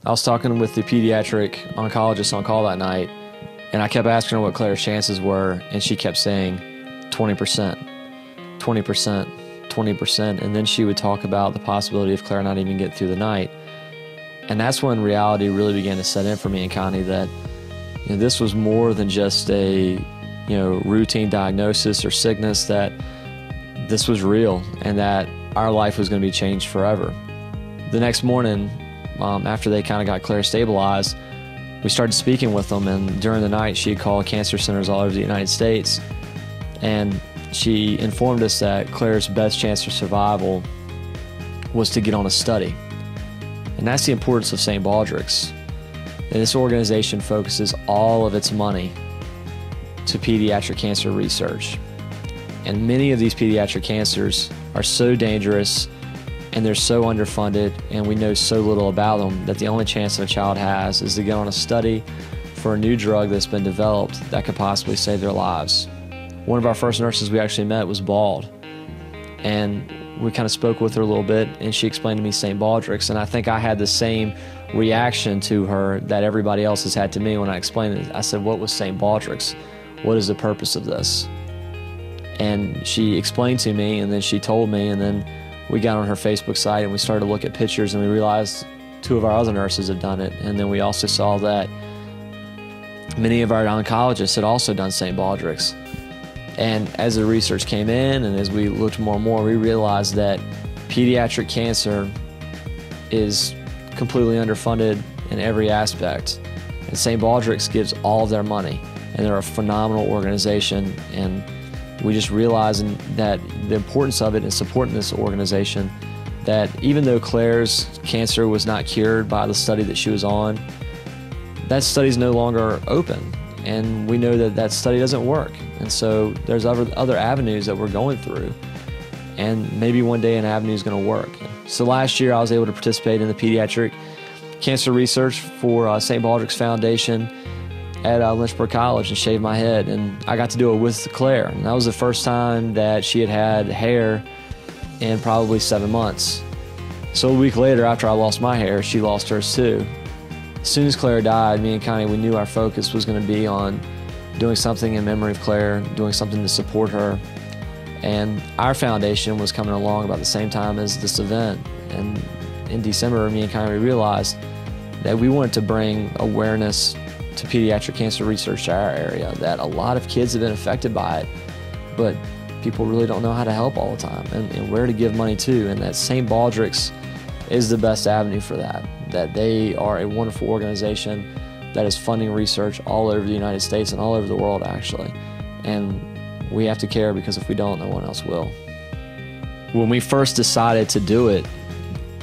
I was talking with the pediatric oncologist on call that night, and I kept asking her what Claire's chances were, and she kept saying 20%, 20%, 20%, and then she would talk about the possibility of Claire not even getting through the night. And that's when reality really began to set in for me and Connie that this was more than just a routine diagnosis or sickness, that this was real and that our life was going to be changed forever. The next morning, after they kind of got Claire stabilized, we started speaking with them, and during the night she had called cancer centers all over the United States, and she informed us that Claire's best chance for survival was to get on a study. And that's the importance of St. Baldricks. And this organization focuses all of its money to pediatric cancer research. And many of these pediatric cancers are so dangerous and they're so underfunded, and we know so little about them, that the only chance that a child has is to get on a study for a new drug that's been developed that could possibly save their lives. One of our first nurses we actually met was bald, and we kind of spoke with her a little bit, and she explained to me St. Baldricks, and I think I had the same reaction to her that everybody else has had to me when I explained it. I said, what was St. Baldricks? What is the purpose of this? And she explained to me, and then she told me, and then we got on her Facebook site and we started to look at pictures, and we realized 2 of our other nurses had done it. And then we also saw that many of our oncologists had also done St. Baldricks. And as the research came in and as we looked more and more, we realized that pediatric cancer is completely underfunded in every aspect. And St. Baldricks gives all of their money, and they're a phenomenal organization. And we just realized that the importance of it and supporting this organization, that even though Claire's cancer was not cured by the study that she was on, that study's no longer open. And we know that that study doesn't work. And so there's other avenues that we're going through. And maybe one day an avenue is going to work. So last year I was able to participate in the pediatric cancer research for St. Baldricks Foundation at Lynchburg College and shaved my head. And I got to do it with Claire. And that was the first time that she had had hair in probably 7 months. So a week later, after I lost my hair, she lost hers too. As soon as Claire died, me and Connie, we knew our focus was going to be on doing something in memory of Claire, doing something to support her. And our foundation was coming along about the same time as this event. And in December, me and Connie realized that we wanted to bring awareness to pediatric cancer research to our area, that a lot of kids have been affected by it, but people really don't know how to help all the time and where to give money to, and that St. Baldricks is the best avenue for that, that they are a wonderful organization that is funding research all over the United States and all over the world, actually. And we have to care, because if we don't, no one else will. When we first decided to do it,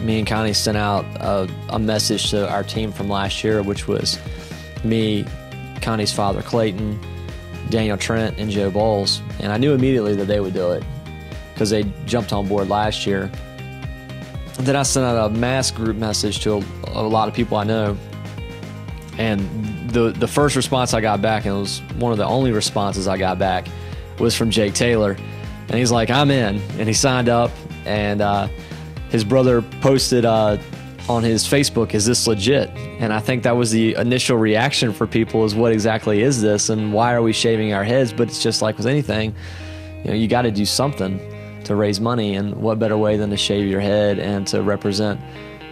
me and Connie sent out a message to our team from last year, which was me, Connie's father Clayton, Daniel Trent, and Joe Bowles. And I knew immediately that they would do it because they jumped on board last year. And then I sent out a mass group message to a lot of people I know. And the first response I got back, and it was one of the only responses I got back, was from Jake Taylor. And he's like, I'm in. And he signed up, and his brother posted on his Facebook, is this legit? And I think that was the initial reaction for people, is what exactly is this and why are we shaving our heads? But it's just like with anything, you got to do something to raise money, and what better way than to shave your head and to represent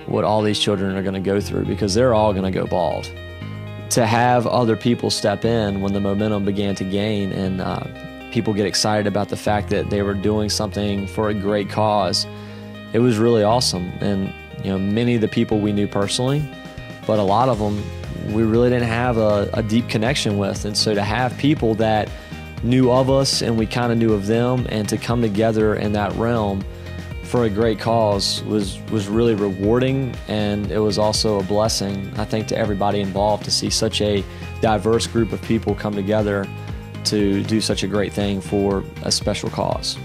what all these children are going to go through, because they're all going to go bald. To have other people step in when the momentum began to gain and people get excited about the fact that they were doing something for a great cause, it was really awesome. And many of the people we knew personally, but a lot of them we really didn't have a deep connection with. And so to have people that knew of us and we kind of knew of them, and to come together in that realm for a great cause was really rewarding, and it was also a blessing, I think, to everybody involved, to see such a diverse group of people come together to do such a great thing for a special cause.